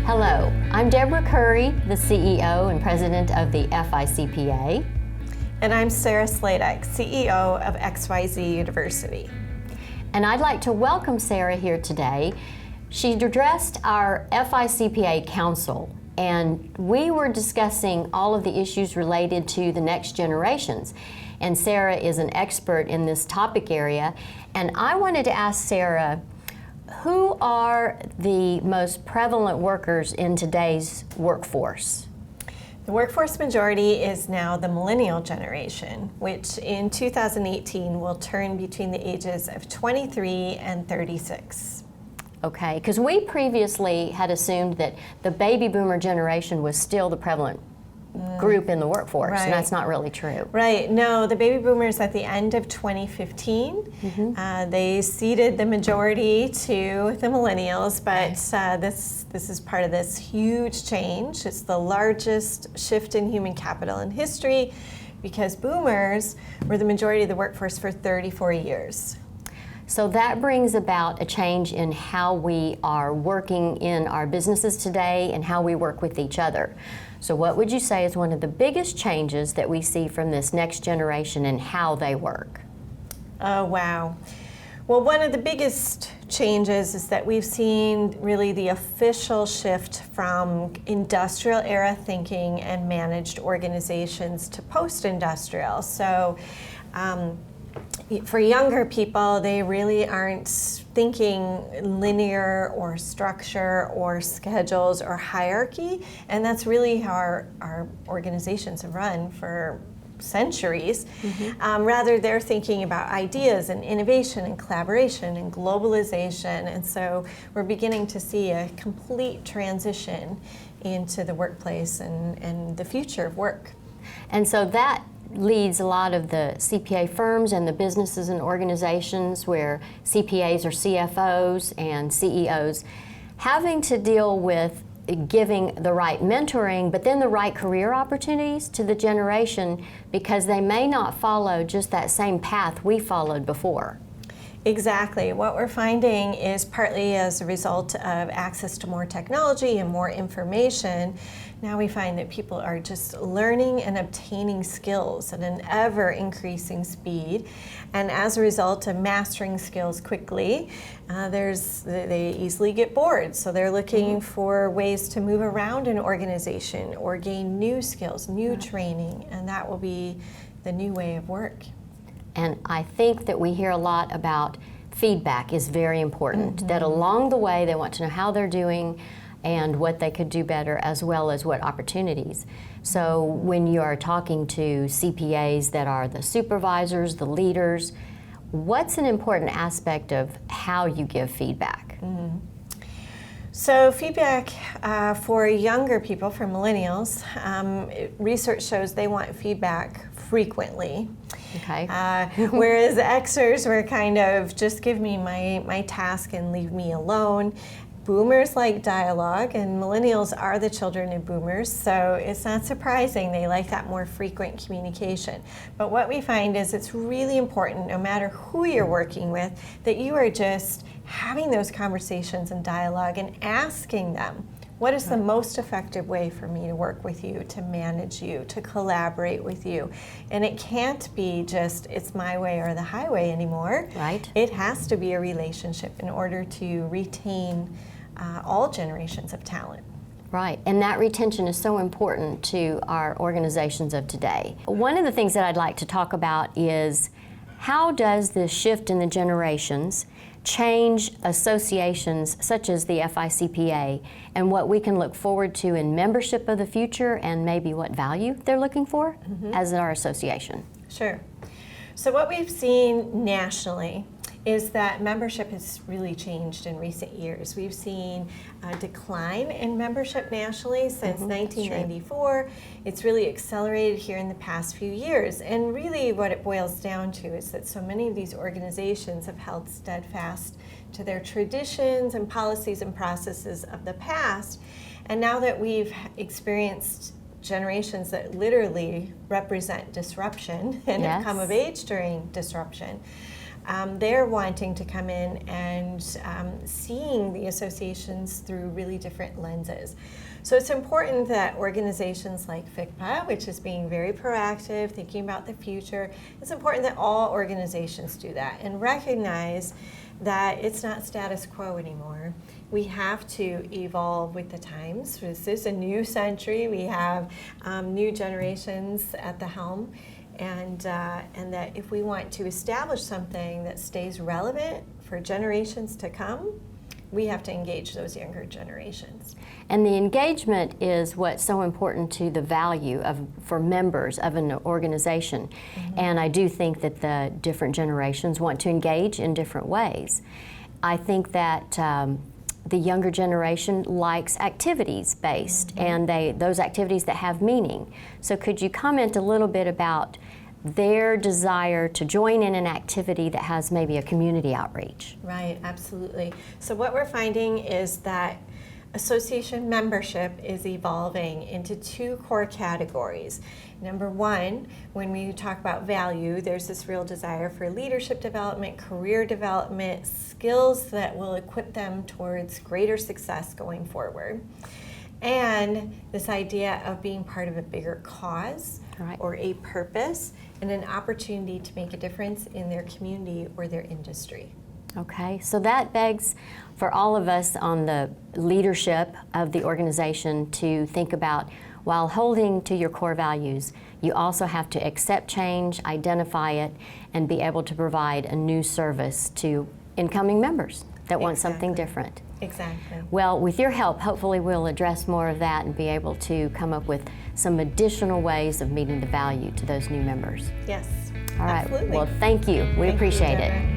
Hello, I'm Deborah Curry, the CEO and President of the FICPA. And I'm Sarah Sladek, CEO of XYZ University. And I'd like to welcome Sarah here today. She addressed our FICPA Council, and we were discussing all of the issues related to the next generations. And Sarah is an expert in this topic area. And I wanted to ask Sarah, who are the most prevalent workers in today's workforce? The workforce majority is now the Millennial Generation, which in 2018 will turn between the ages of 23 and 36. Okay, because we previously had assumed that the baby boomer generation was still the prevalent group in the workforce, right. And that's not really true. Right, no, the baby boomers at the end of 2015, they ceded the majority to the millennials, but this is part of this huge change. It's the largest shift in human capital in history because boomers were the majority of the workforce for 34 years. So that brings about a change in how we are working in our businesses today and how we work with each other. So what would you say is one of the biggest changes that we see from this next generation and how they work? Oh, wow. Well, one of the biggest changes is that we've seen really the official shift from industrial era thinking and managed organizations to post-industrial. So for younger people, they really aren't thinking linear or structure or schedules or hierarchy, and that's really how our organizations have run for centuries. Rather, they're thinking about ideas and innovation and collaboration and globalization, and so we're beginning to see a complete transition into the workplace and the future of work. And so that leads a lot of the CPA firms and the businesses and organizations where CPAs are CFOs and CEOs having to deal with giving the right mentoring, but then the right career opportunities to the generation because they may not follow just that same path we followed before. Exactly. What we're finding is partly as a result of access to more technology and more information. Now we find that people are just learning and obtaining skills at an ever-increasing speed. And as a result of mastering skills quickly, they easily get bored. So they're looking for ways to move around an organization or gain new skills, new training, and that will be the new way of work. And I think that we hear a lot about feedback is very important, that along the way they want to know how they're doing and what they could do better as well as what opportunities. So when you are talking to CPAs that are the supervisors, the leaders, what's an important aspect of how you give feedback? So feedback for younger people, for millennials, research shows they want feedback frequently. Okay. Whereas Xers were kind of, just give me my task and leave me alone. Boomers like dialogue, and millennials are the children of boomers, so it's not surprising they like that more frequent communication. But what we find is it's really important, no matter who you're working with, that you are just having those conversations and dialogue and asking them, what is the most effective way for me to work with you, to manage you, to collaborate with you? And it can't be just, it's my way or the highway anymore. Right. It has to be a relationship in order to retain all generations of talent. Right, and that retention is so important to our organizations of today. One of the things that I'd like to talk about is how does this shift in the generations change associations such as the FICPA and what we can look forward to in membership of the future and maybe what value they're looking for as our association? Sure. So what we've seen nationally is that membership has really changed in recent years. We've seen a decline in membership nationally since 1994. It's really accelerated here in the past few years. And really what it boils down to is that so many of these organizations have held steadfast to their traditions and policies and processes of the past. And now that we've experienced generations that literally represent disruption and have come of age during disruption, they're wanting to come in and seeing the associations through really different lenses. So it's important that organizations like FICPA, which is being very proactive, thinking about the future, it's important that all organizations do that and recognize that it's not status quo anymore. We have to evolve with the times. This is a new century. We have new generations at the helm, and that if we want to establish something that stays relevant for generations to come, we have to engage those younger generations. And the engagement is what's so important to the value for members of an organization. Mm-hmm. And I do think that the different generations want to engage in different ways. I think that the younger generation likes activities-based, mm-hmm. and those activities that have meaning. So could you comment a little bit about their desire to join in an activity that has maybe a community outreach? Right, absolutely. So what we're finding is that association membership is evolving into two core categories. Number one, when we talk about value, there's this real desire for leadership development, career development, skills that will equip them towards greater success going forward. And this idea of being part of a bigger cause, right, or a purpose, and an opportunity to make a difference in their community or their industry. Okay, so that begs for all of us on the leadership of the organization to think about, while holding to your core values, you also have to accept change, identify it, and be able to provide a new service to incoming members that want something different. Exactly. Well, with your help, hopefully we'll address more of that and be able to come up with some additional ways of meeting the value to those new members. Yes, all right. absolutely. Well, thank you. We appreciate it.